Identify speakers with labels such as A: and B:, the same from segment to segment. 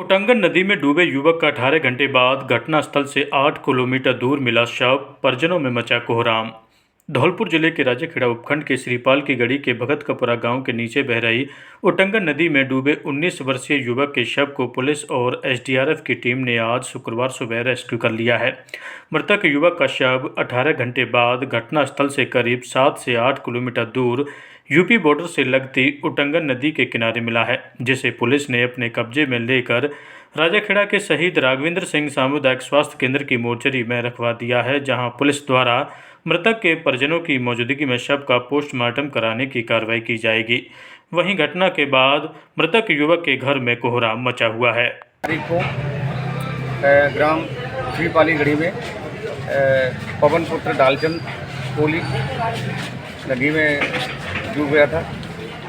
A: उटंगन नदी में डूबे युवक का 18 घंटे बाद घटनास्थल से 8 किलोमीटर दूर मिला शव, परिजनों में मचा कोहराम। धौलपुर जिले के राजाखेड़ा उपखंड के श्रीपाल की गढ़ी के भगतकपुरा गांव के नीचे बह रही उटंगन नदी में डूबे 19 वर्षीय युवक के शव को पुलिस और एसडीआरएफ की टीम ने आज शुक्रवार सुबह रेस्क्यू कर लिया है। मृतक युवक का शव 18 घंटे बाद घटनास्थल से करीब 7 से 8 किलोमीटर दूर यूपी बॉर्डर से लगती उटंगन नदी के किनारे मिला है, जिसे पुलिस ने अपने कब्जे में लेकर राजाखेड़ा के शहीद राघवेंद्र सिंह सामुदायिक स्वास्थ्य केंद्र की मोर्चरी में रखवा दिया है, जहां पुलिस द्वारा मृतक के परिजनों की मौजूदगी में शव का पोस्टमार्टम कराने की कार्रवाई की जाएगी। वहीं घटना के बाद मृतक युवक के घर में कोहराम मचा हुआ है।
B: को ग्राम श्रीपाली गढ़ी में पवन पुत्र डालचंद कोहली नदी में डूब गया था,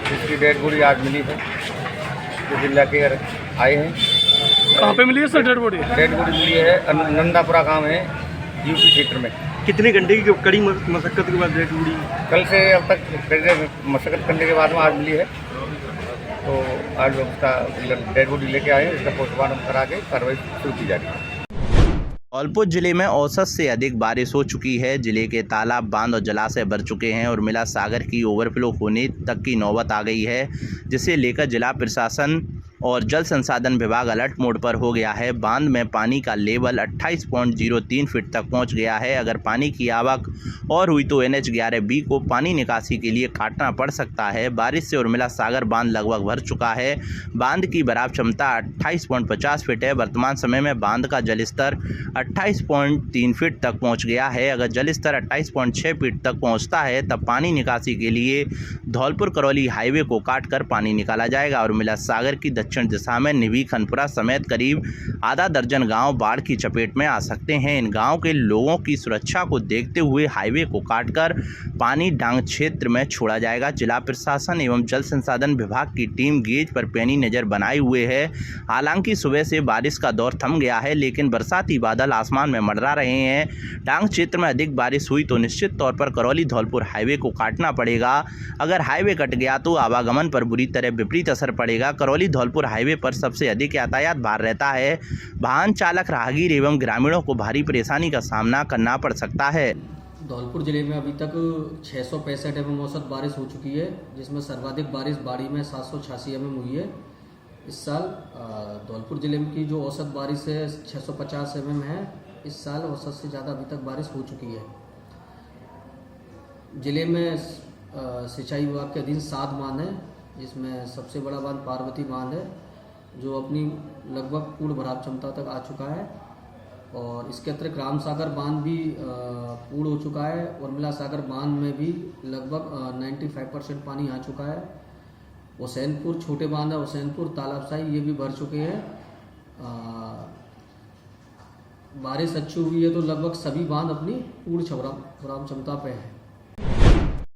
B: जिसकी डेड बॉडी आज मिली है। जो जिला के आए हैं।
C: कहाँ पे मिली है sir dead body?
B: Dead body मिली है नंदापुरा गांव है, यूपी क्षेत्र में।
C: कितने घंटे की कड़ी मशक्कत के बाद डेड बॉडी?
B: कल से अब तक मशक्कत करने के बाद में आज मिली है। तो आज उसका डेड बॉडी लेके आए हैं, इसका पोस्टमार्टम करा के कार्रवाई शुरू की जाएगी।
D: धौलपुर जिले में औसत से अधिक बारिश हो चुकी है। जिले के तालाब, बांध और जलाशय भर चुके हैं और मिला सागर की ओवरफ्लो होने तक की नौबत आ गई है, जिसे लेकर जिला प्रशासन और जल संसाधन विभाग अलर्ट मोड पर हो गया है। बांध में पानी का लेवल 28.03 फीट तक पहुंच गया है। अगर पानी की आवक और हुई तो NH 11B को पानी निकासी के लिए काटना पड़ सकता है। बारिश से उर्मिला सागर बांध लगभग भर चुका है। बांध की भराव क्षमता 28.50 फीट है। वर्तमान समय में बांध का जलस्तर 28.3 फीट तक पहुँच गया है। अगर जलस्तर 28.6 फीट तक पहुँचता है तब पानी निकासी के लिए धौलपुर करौली हाईवे को काटकर पानी निकाला जाएगा। उर्मिला सागर की दक्षिण दिशा में निभी, खनपुरा समेत करीब आधा दर्जन गांव बाढ़ की चपेट में आ सकते हैं। इन गांव के लोगों की सुरक्षा को देखते हुए हाईवे को काटकर पानी डांग क्षेत्र में छोड़ा जाएगा। जिला प्रशासन एवं जल संसाधन विभाग की टीम गेज पर पैनी नजर बनाए हुए है। हालांकि सुबह से बारिश का दौर थम गया है, लेकिन बरसाती बादल आसमान में मंडरा रहे हैं। डांग क्षेत्र में अधिक बारिश हुई तो निश्चित तौर पर करौली धौलपुर हाईवे को काटना पड़ेगा। अगर हाईवे कट गया तो आवागमन पर बुरी तरह विपरीत असर पड़ेगा। करौली धौलपुर हाईवे पर सबसे अधिक यातायात भार रहता है। वाहन चालक, राहगीर एवं ग्रामीणों को भारी परेशानी का सामना करना पड़ सकता है।
E: धौलपुर जिले में अभी तक 665 mm औसत बारिश हो चुकी है, जिसमें सर्वाधिक बारिश बाड़ी में 786 mm हुई है। इस साल धौलपुर जिले की जो औसत बारिश है 650 mm है। इस साल औसत से ज़्यादा अभी तक बारिश हो चुकी है। जिले में सिंचाई विभाग के अधीन 7 बांध हैं, जिसमें सबसे बड़ा बांध पार्वती बांध है, जो अपनी लगभग पूर्ण भराव क्षमता तक आ चुका है। और इसके अतिरिक्त राम सागर बांध भी पूर्ण हो चुका है। उर्मिला सागर बांध में भी लगभग 95% पानी आ चुका है। हुसैनपुर छोटे बांध है, हुसैनपुर, तालाबशाही, ये भी भर चुके हैं। बारिश अच्छी हुई है तो लगभग सभी बांध अपनी पूर्ण भराव क्षमता पे है।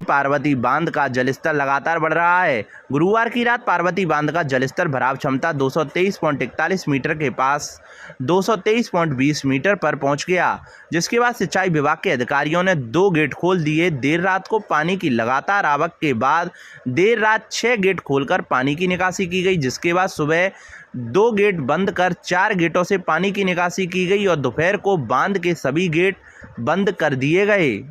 D: पार्वती बांध का जलस्तर लगातार बढ़ रहा है। गुरुवार की रात पार्वती बांध का जलस्तर भराव क्षमता 223.41 मीटर के पास 223.20 मीटर पर पहुंच गया, जिसके बाद सिंचाई विभाग के अधिकारियों ने 2 गेट खोल दिए। देर रात को पानी की लगातार आवक के बाद देर रात 6 गेट खोलकर पानी की निकासी की गई, जिसके बाद सुबह 2 गेट बंद कर 4 गेटों से पानी की निकासी की गई और दोपहर को बांध के सभी गेट बंद कर दिए गए।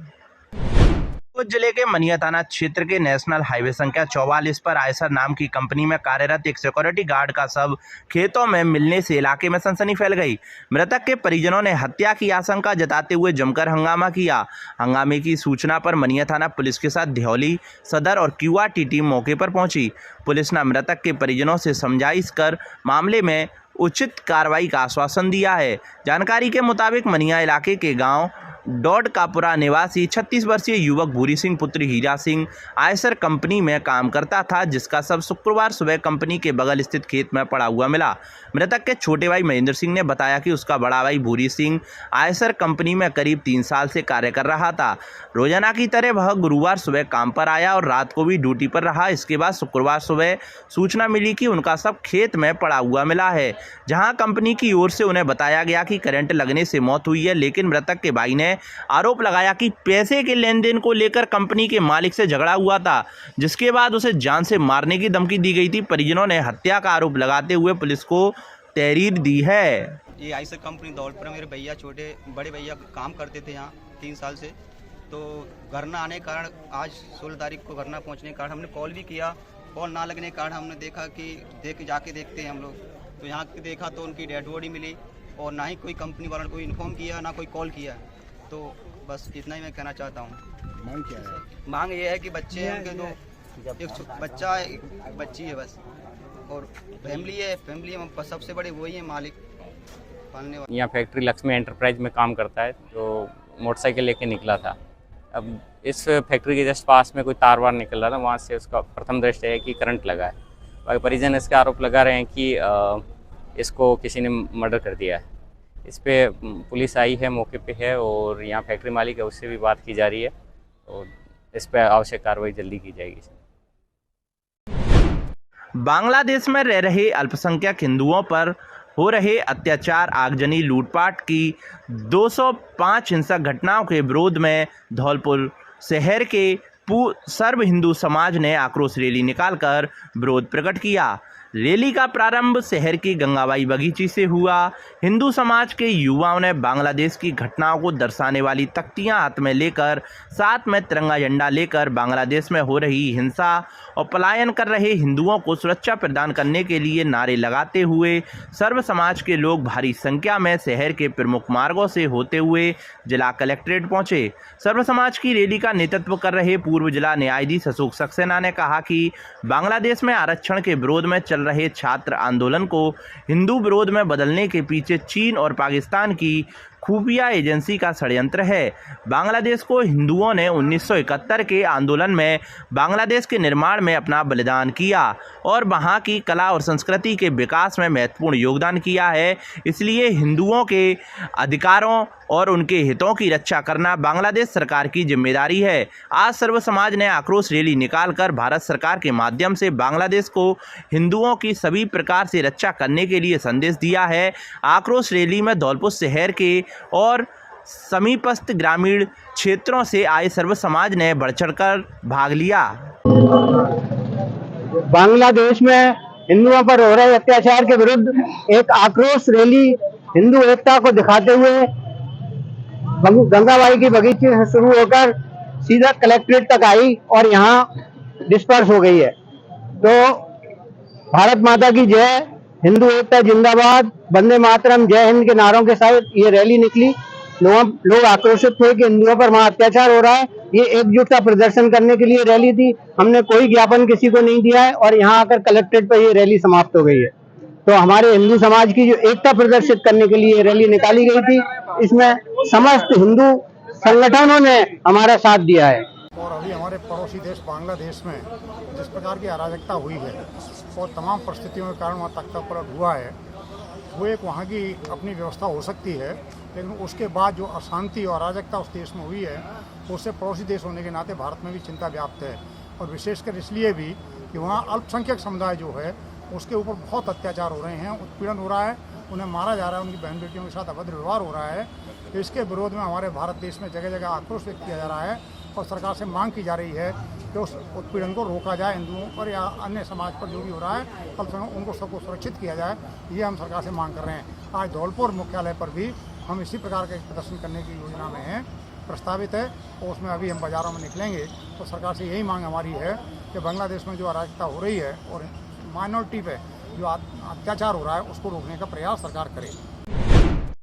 D: जिले के मनिया थाना क्षेत्र के नेशनल हाईवे संख्या 44 पर आयसर नाम की कंपनी में कार्यरत एक सिक्योरिटी गार्ड का शव खेतों में मिलने से इलाके में सनसनी फैल गई। मृतक के परिजनों ने हत्या की आशंका जताते हुए जमकर हंगामा किया। हंगामे की सूचना पर मनिया थाना पुलिस के साथ धौली सदर और QRT टीम मौके पर पहुंची। पुलिस ने मृतक के परिजनों से समझाइश कर मामले में उचित कार्रवाई का आश्वासन दिया है। जानकारी के मुताबिक मनिया इलाके के गाँव डोडकापुरा निवासी 36 वर्षीय युवक भूरी सिंह पुत्र हीरा सिंह आयसर कंपनी में काम करता था, जिसका शव शुक्रवार सुबह कंपनी के बगल स्थित खेत में पड़ा हुआ मिला। मृतक के छोटे भाई महेंद्र सिंह ने बताया कि उसका बड़ा भाई भूरी सिंह आयसर कंपनी में करीब 3 साल से कार्य कर रहा था। रोजाना की तरह वह गुरुवार सुबह काम पर आया और रात को भी ड्यूटी पर रहा। इसके बाद शुक्रवार सुबह सूचना मिली कि उनका शव खेत में पड़ा हुआ मिला है, जहाँ कंपनी की ओर से उन्हें बताया गया कि करंट लगने से मौत हुई है। लेकिन मृतक के भाई ने आरोप लगाया कि पैसे के लेन देन को लेकर कंपनी के मालिक से झगड़ा हुआ था, जिसके बाद उसे जान से मारने की धमकी दी गई थी। परिजनों ने हत्या का आरोप लगाते हुए पुलिस को तहरीर दी है।
F: ये आइसर कंपनी धौलपुर में मेरे भैया बड़े भैया काम करते थे यहाँ 3 साल से। तो घर ना आने के कारण आज 16 तारीख को घर ना पहुँचने के कारण हमने कॉल भी किया, कॉल ना लगने के कारण हमने देखा कि जाके देखते हैं हम लोग। तो यहाँ देखा तो उनकी डेड बॉडी मिली और ना ही कोई कंपनी वालों ने कोई इन्फॉर्म किया, ना कोई कॉल किया। तो बस इतना ही मैं कहना चाहता हूँ।
B: मांग क्या है?
F: मांग ये है कि बच्चे हैं उनके दो, एक बच्चा है, एक बच्ची है बस, और फैमिली है। फैमिली में सबसे बड़े वही है मालिक, पालने वाले।
G: यहाँ फैक्ट्री लक्ष्मी एंटरप्राइज में काम करता है, जो मोटरसाइकिल लेके निकला था। अब इस फैक्ट्री के जस्ट पास में कोई तार वार निकल रहा था, वहाँ से उसका प्रथम दृष्टि है कि करंट लगा है। बाकी परिजन इसका आरोप लगा रहे हैं कि इसको किसी ने मर्डर कर दिया है। इस पे पुलिस आई है, मौके पे है, और यहाँ फैक्ट्री मालिक है उससे भी बात की जा रही है, और इस पर आवश्यक कार्रवाई जल्दी की जाएगी।
D: बांग्लादेश में रह रहे अल्पसंख्यक हिंदुओं पर हो रहे अत्याचार, आगजनी, लूटपाट की 205 हिंसक घटनाओं के विरोध में धौलपुर शहर के सर्व हिंदू समाज ने आक्रोश रैली निकालकर विरोध प्रकट किया। रैली का प्रारंभ शहर की गंगाबाई बगीची से हुआ। हिंदू समाज के युवाओं ने बांग्लादेश की घटनाओं को दर्शाने वाली तख्तियां हाथ में लेकर साथ में तिरंगा झंडा लेकर बांग्लादेश में हो रही हिंसा और पलायन कर रहे हिंदुओं को सुरक्षा प्रदान करने के लिए नारे लगाते हुए सर्व समाज के लोग भारी संख्या में शहर के प्रमुख मार्गों से होते हुए जिला कलेक्ट्रेट पहुंचे। सर्व समाज की रैली का नेतृत्व कर रहे पूर्व जिला न्यायाधीश अशोक सक्सेना ने कहा कि बांग्लादेश में आरक्षण के विरोध में चल रहे छात्र आंदोलन को हिंदू विरोध में बदलने के पीछे चीन और पाकिस्तान की खुफिया एजेंसी का षड्यंत्र है। बांग्लादेश को हिंदुओं ने 1971 के आंदोलन में बांग्लादेश के निर्माण में अपना बलिदान किया और वहां की कला और संस्कृति के विकास में महत्वपूर्ण योगदान किया है। इसलिए हिंदुओं के अधिकारों और उनके हितों की रक्षा करना बांग्लादेश सरकार की जिम्मेदारी है। आज सर्व समाज ने आक्रोश रैली निकालकर भारत सरकार के माध्यम से बांग्लादेश को हिंदुओं की सभी प्रकार से रक्षा करने के लिए संदेश दिया है। आक्रोश रैली में धौलपुर शहर के और समीपस्थ ग्रामीण क्षेत्रों से आए सर्व समाज ने बढ़ चढ़कर भाग लिया।
H: बांग्लादेश में हिंदुओं पर हो रहे अत्याचार के विरुद्ध एक आक्रोश रैली हिंदू एकता को दिखाते हुए गंगाबाई की बगीचे से शुरू होकर सीधा कलेक्ट्रेट तक आई और यहाँ डिस्पर्स हो गई है। तो भारत माता की जय, हिंदू एकता जिंदाबाद, वंदे मातरम, जय हिंद के नारों के साथ ये रैली निकली। लोग आक्रोशित थे कि हिंदुओं पर वहां अत्याचार हो रहा है। ये एकजुटता प्रदर्शन करने के लिए रैली थी। हमने कोई ज्ञापन किसी को नहीं दिया है और यहाँ आकर कलेक्ट्रेट पर ये रैली समाप्त हो गई है। तो हमारे हिंदू समाज की जो एकता प्रदर्शित करने के लिए रैली निकाली गई थी, इसमें समस्त हिंदू संगठनों ने हमारा साथ दिया है।
I: और अभी हमारे पड़ोसी देश बांग्लादेश में जिस प्रकार की अराजकता हुई है और तमाम परिस्थितियों के कारण वहाँ तख्तापलट हुआ है, वो एक वहाँ की अपनी व्यवस्था हो सकती है, लेकिन उसके बाद जो अशांति और अराजकता उस देश में हुई है, उससे पड़ोसी देश होने के नाते भारत में भी चिंता व्याप्त है। और विशेषकर इसलिए भी कि वहाँ अल्पसंख्यक समुदाय जो है उसके ऊपर बहुत अत्याचार हो रहे हैं, उत्पीड़न हो रहा है, उन्हें मारा जा रहा है, उनकी बहन बेटियों के साथ अभद्र व्यवहार हो रहा है। तो इसके विरोध में हमारे भारत देश में जगह जगह आक्रोश व्यक्त किया जा रहा है और सरकार से मांग की जा रही है कि उस उत्पीड़न को रोका जाए, हिंदुओं पर या अन्य समाज पर जो भी हो रहा है अल्पसंख्यक उनको सबको सुरक्षित किया जाए। ये हम सरकार से मांग कर रहे हैं। आज धौलपुर मुख्यालय पर भी हम इसी प्रकार का प्रदर्शन करने की योजना में हैं, प्रस्तावित है, और उसमें अभी हम बाज़ारों में निकलेंगे। तो सरकार से यही मांग हमारी है कि बांग्लादेश में जो अराजकता हो रही है और माइनॉरिटी पे जो अत्याचार हो रहा है उसको रोकने का प्रयास सरकार करे।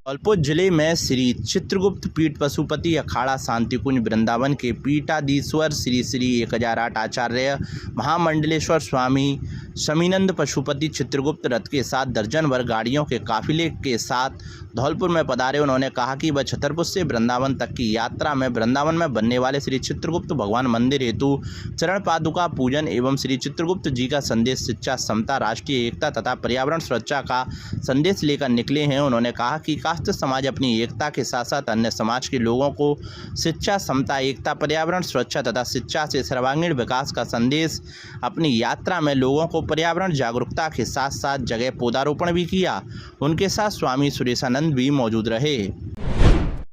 D: धौलपुर जिले में श्री चित्रगुप्त पीठ पशुपति अखाड़ा शांतिकुंज वृंदावन के पीठाधीश्वर श्री श्री 1008 आचार्य महामंडलेश्वर स्वामी शमीनंद पशुपति चित्रगुप्त रथ के साथ दर्जन भर गाड़ियों के काफिले के साथ धौलपुर में पधारे। उन्होंने कहा कि वह छतरपुर से वृंदावन तक की यात्रा में वृंदावन में बनने वाले श्री चित्रगुप्त भगवान मंदिर हेतु चरण पादुका पूजन एवं श्री चित्रगुप्त जी का संदेश शिक्षा, समता, राष्ट्रीय एकता तथा पर्यावरण सुरक्षा का संदेश लेकर निकले हैं। उन्होंने कहा कि कास्त समाज अपनी एकता के साथ साथ अन्य समाज के लोगों को शिक्षा, समता, एकता, पर्यावरण सुरक्षा तथा शिक्षा से सर्वांगीण विकास का संदेश अपनी यात्रा में लोगों को पर्यावरण जागरूकता के साथ साथ जगह पौधारोपण भी किया। उनके साथ स्वामी सुरेशानंद भी मौजूद रहे।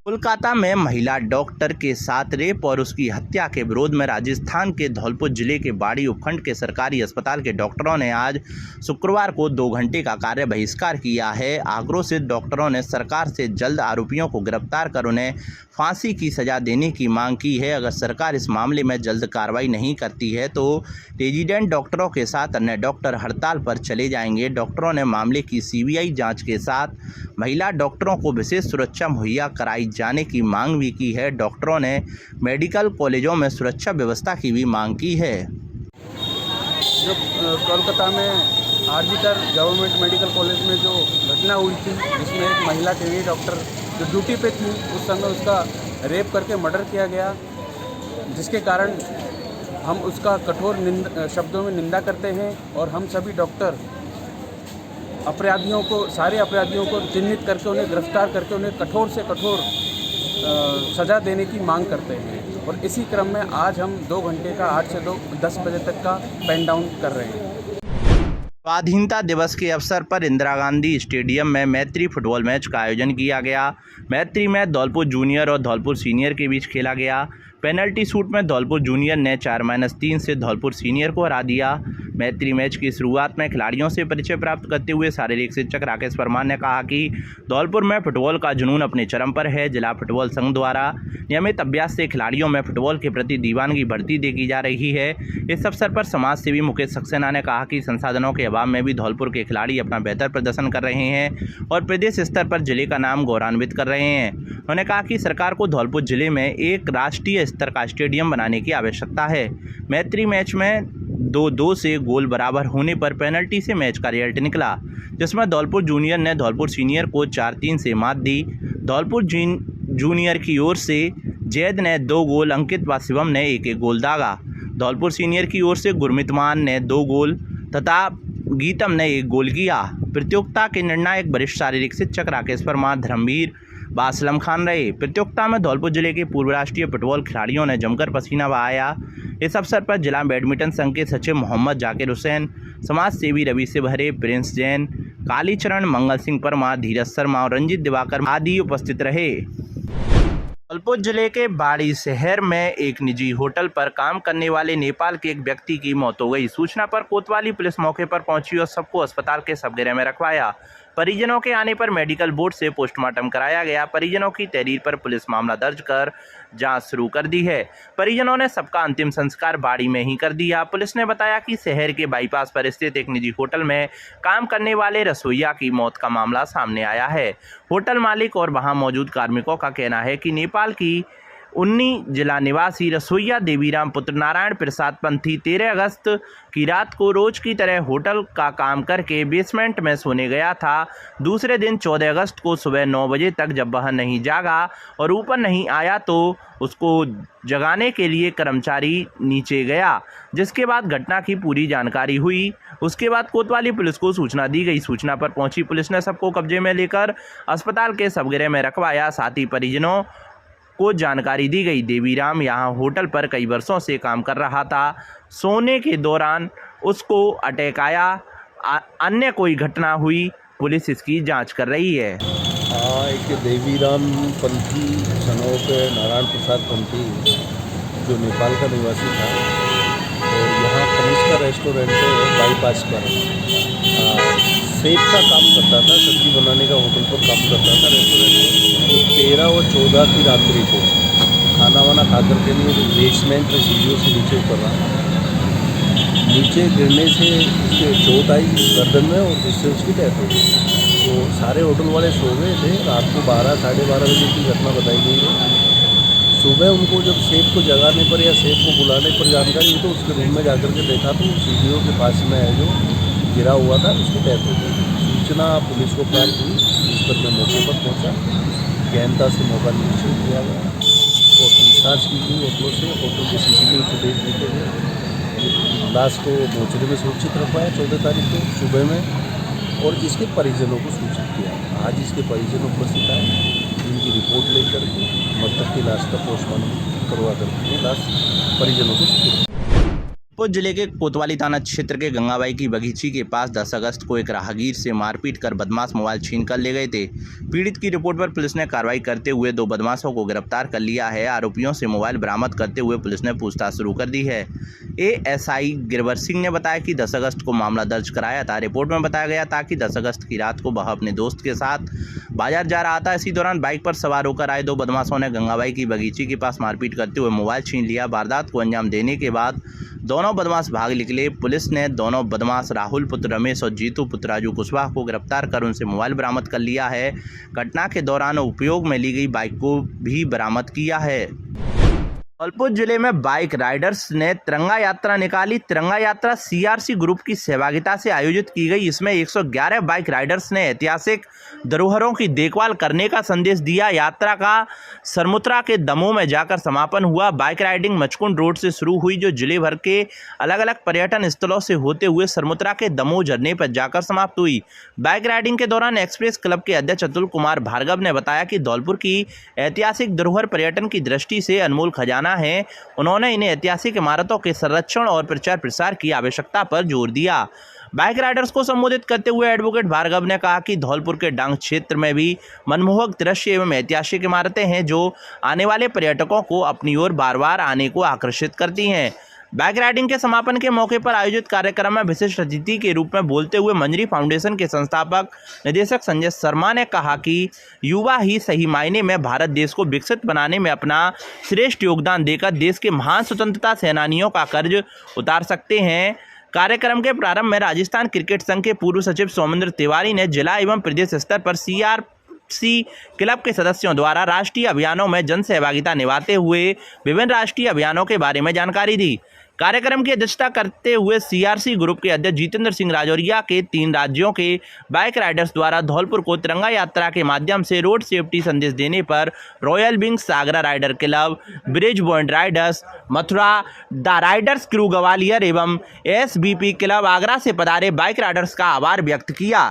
D: कोलकाता में महिला डॉक्टर के साथ रेप और उसकी हत्या के विरोध में राजस्थान के धौलपुर जिले के बाड़ी उपखंड के सरकारी अस्पताल के डॉक्टरों ने आज शुक्रवार को 2 घंटे का कार्य बहिष्कार किया है। आक्रोशित डॉक्टरों ने सरकार से जल्द आरोपियों को गिरफ्तार कर उन्हें फांसी की सजा देने की मांग की है। अगर सरकार इस मामले में जल्द कार्रवाई नहीं करती है तो रेजिडेंट डॉक्टरों के साथ अन्य डॉक्टर हड़ताल पर चले जाएंगे। डॉक्टरों ने मामले की सीबीआई जांच के साथ महिला डॉक्टरों को विशेष सुरक्षा मुहैया कराई जाने की मांग भी की है। डॉक्टरों ने मेडिकल कॉलेजों में सुरक्षा व्यवस्था की भी मांग की है।
J: जो कोलकाता में आरजीकर गवर्नमेंट मेडिकल कॉलेज में जो घटना हुई थी, जिसमें एक महिला ट्रेनी डॉक्टर जो ड्यूटी पे थी उस समय उसका रेप करके मर्डर किया गया, जिसके कारण हम उसका कठोर शब्दों में निंदा करते हैं और हम सभी डॉक्टर अपराधियों को, सारे अपराधियों को चिन्हित करके उन्हें गिरफ्तार करके उन्हें कठोर से कठोर सज़ा देने की मांग करते हैं। और इसी क्रम में आज हम 2 घंटे का 8 से 10 बजे तक का पेन डाउन कर रहे हैं।
D: स्वाधीनता दिवस के अवसर पर इंदिरा गांधी स्टेडियम में मैत्री फुटबॉल मैच का आयोजन किया गया। मैत्री मैच धौलपुर जूनियर और धौलपुर सीनियर के बीच खेला गया। पेनल्टी शूट में धौलपुर जूनियर ने 4-3 से धौलपुर सीनियर को हरा दिया। मैत्री मैच की शुरुआत में खिलाड़ियों से परिचय प्राप्त करते हुए शारीरिक शिक्षक राकेश परमार ने कहा कि धौलपुर में फुटबॉल का जुनून अपने चरम पर है। जिला फुटबॉल संघ द्वारा नियमित अभ्यास से खिलाड़ियों में फुटबॉल के प्रति दीवानगी बढ़ती देखी जा रही है। इस अवसर पर समाज सेवी मुकेश सक्सेना ने कहा कि संसाधनों के अभाव में भी धौलपुर के खिलाड़ी अपना बेहतर प्रदर्शन कर रहे हैं और प्रदेश स्तर पर जिले का नाम गौरवान्वित कर रहे हैं। उन्होंने कहा कि सरकार को धौलपुर जिले में एक राष्ट्रीय स्तर का स्टेडियम बनाने की आवश्यकता है। मैत्री मैच में 2-2 से गोल बराबर होने पर पेनल्टी से मैच का रिजल्ट निकला, जिसमें धौलपुर जूनियर ने धौलपुर सीनियर को 4-3 से मात दी। धौलपुर जूनियर की ओर से जैद ने 2 गोल, अंकित व शिवम ने 1-1 गोल दागा। धौलपुर सीनियर की ओर से गुरमीत मान ने 2 गोल तथा गीतम ने 1 गोल किया। प्रतियोगिता के निर्णायक वरिष्ठ शारीरिक शिक्षक राकेश परमार, धर्मवीर व असलम खान रहे। प्रतियोगिता में धौलपुर जिले के पूर्व राष्ट्रीय फुटबॉल खिलाड़ियों ने जमकर पसीना बहाया। इस अवसर पर जिला बैडमिंटन संघ के सचिव मोहम्मद जाकिर हुसैन, समाज सेवी रवि सिबहरे, प्रिंस जैन, कालीचरण, मंगल सिंह परमार, धीरज शर्मा और रंजीत दिवाकर आदि उपस्थित रहे। धौलपुर जिले के बाड़ी शहर में एक निजी होटल पर काम करने वाले नेपाल के एक व्यक्ति की मौत हो गई। सूचना पर कोतवाली पुलिस मौके पर पहुंची और सबको अस्पताल के शवगृह में रखवाया। परिजनों के आने पर मेडिकल बोर्ड से पोस्टमार्टम कराया गया। परिजनों की तहरीर पर पुलिस मामला दर्ज कर जांच शुरू कर दी है। परिजनों ने सबका अंतिम संस्कार बाड़ी में ही कर दिया। पुलिस ने बताया कि शहर के बाईपास पर स्थित एक निजी होटल में काम करने वाले रसोइया की मौत का मामला सामने आया है। होटल मालिक और वहां मौजूद कार्मिकों का कहना है कि नेपाल की 19 जिला निवासी रसोइया देवीराम पुत्र नारायण प्रसाद पंथी 13 अगस्त की रात को रोज की तरह होटल का काम करके बेसमेंट में सोने गया था। दूसरे दिन 14 अगस्त को सुबह 9 बजे तक जब वह नहीं जागा और ऊपर नहीं आया तो उसको जगाने के लिए कर्मचारी नीचे गया, जिसके बाद घटना की पूरी जानकारी हुई। उसके बाद कोतवाली पुलिस को सूचना दी गई। सूचना पर पहुंची पुलिस ने सबको कब्जे में लेकर अस्पताल के शवगृह में रखवाया। साथ ही परिजनों को जानकारी दी गई। देवीराम यहां होटल पर कई वर्षों से काम कर रहा था। सोने के दौरान उसको अटैक आया। अन्य कोई घटना हुई, पुलिस इसकी जांच कर रही है।
K: एक देवीराम पंथी सनोक नारायण प्रसाद पंथी जो नेपाल का निवासी था और यहाँ कनिष्का रेस्टोरेंट बाईपास पर सेफ का काम करता था, सब्जी बनाने का होटल पर काम करता था रेस्टोरेंट में। तो 13 और 14 की रात्रि को खाना वाना खा कर के लिए बेसमेंट में सीढ़ियों से नीचे उतर रहा। नीचे गिरने से उसके चोट आई गर्दन में और जिससे उसकी डेथ हो गई। तो सारे होटल वाले सो गए थे। रात को 12 साढ़े 12 बजे की घटना बताई गई है। सुबह उनको जब सेफ को जगाने पर या सेफ को बुलाने पर जानकारी हुई तो उसके रूम में जाकर के देखा तो सीढ़ियों के पास में है जो गिरा हुआ था, उसकी डेथ हो गई। सूचना पुलिस को प्राप्त हुई, जिस पर मैं मौके पर पहुंचा। गहनता से मौका निरीक्षण किया गया और पूछताछ की गई होटलों से। होटल के CCTV फुटेज देखे गए। लाश को मोचरे में सुरक्षित रखवाया 14 तारीख को सुबह में और इसके परिजनों को सूचित किया। आज इसके परिजन उपस्थित आए, इनकी रिपोर्ट लेकर मृतक की लाश का पोस्टमार्टम करवा करके लाश परिजनों को
D: धौलपुर जिले के कोतवाली थाना क्षेत्र के गंगाबाई की बगीची के पास 10 अगस्त को एक राहगीर से मारपीट कर बदमाश मोबाइल छीन कर ले गए थे। पीड़ित की रिपोर्ट पर पुलिस ने कार्रवाई करते हुए 2 बदमाशों को गिरफ्तार कर लिया है। आरोपियों से मोबाइल बरामद करते हुए पुलिस ने पूछताछ शुरू कर दी है। एएसआई गिरवर सिंह ने बताया कि 10 अगस्त को मामला दर्ज कराया था। रिपोर्ट में बताया गया था कि 10 अगस्त की रात को वह अपने दोस्त के साथ बाजार जा रहा था। इसी दौरान बाइक पर सवार होकर आए 2 बदमाशों ने गंगाबाई की बगीची के पास मारपीट करते हुए मोबाइल छीन लिया। वारदात को अंजाम देने के बाद दोनों बदमाश भाग निकले। पुलिस ने दोनों बदमाश राहुल पुत्र रमेश और जीतू पुत्र राजू कुशवाहा को गिरफ्तार कर उनसे मोबाइल बरामद कर लिया है। घटना के दौरान उपयोग में ली गई बाइक को भी बरामद किया है। धौलपुर जिले में बाइक राइडर्स ने तिरंगा यात्रा निकाली। तिरंगा यात्रा सीआरसी ग्रुप की सहभागिता से आयोजित की गई। इसमें 111 बाइक राइडर्स ने ऐतिहासिक धरोहरों की देखभाल करने का संदेश दिया। यात्रा का सरमुत्रा के दमोह में जाकर समापन हुआ। बाइक राइडिंग मचकुंड रोड से शुरू हुई, जो जिले भर के अलग अलग पर्यटन स्थलों से होते हुए सरमुत्रा के दमोह झरने पर जाकर समाप्त हुई। बाइक राइडिंग के दौरान एक्सप्रेस क्लब के अध्यक्ष अतुल कुमार भार्गव ने बताया कि धौलपुर की ऐतिहासिक धरोहर पर्यटन की दृष्टि से अनमोल खजाना है। उन्होंने इन ऐतिहासिक इमारतों के संरक्षण और प्रचार प्रसार की आवश्यकता पर जोर दिया। बाइक राइडर्स को संबोधित करते हुए एडवोकेट भार्गव ने कहा कि धौलपुर के डांग क्षेत्र में भी मनमोहक दृश्य एवं ऐतिहासिक इमारतें हैं, जो आने वाले पर्यटकों को अपनी ओर बार बार आने को आकर्षित करती हैं। बाइक राइडिंग के समापन के मौके पर आयोजित कार्यक्रम में विशिष्ट अतिथि के रूप में बोलते हुए मंजरी फाउंडेशन के संस्थापक निदेशक संजय शर्मा ने कहा कि युवा ही सही मायने में भारत देश को विकसित बनाने में अपना श्रेष्ठ योगदान देकर देश के महान स्वतंत्रता सेनानियों का कर्ज उतार सकते हैं। कार्यक्रम के प्रारंभ में राजस्थान क्रिकेट संघ के पूर्व सचिव सौमेंद्र तिवारी ने जिला एवं प्रदेश स्तर पर सीआरसी क्लब के सदस्यों द्वारा राष्ट्रीय अभियानों में जन सहभागिता निभाते हुए विभिन्न राष्ट्रीय अभियानों के बारे में जानकारी दी। कार्यक्रम की अध्यक्षता करते हुए सीआरसी ग्रुप के अध्यक्ष जितेंद्र सिंह राजौरिया के 3 राज्यों के बाइक राइडर्स द्वारा धौलपुर को तिरंगा यात्रा के माध्यम से रोड सेफ्टी संदेश देने पर रॉयल विंग्स सागरा rider club, bridge bond riders Mathura, the riders crew Gwalior एवं एसबीपी क्लब आगरा से पधारे बाइक राइडर्स का आभार व्यक्त किया।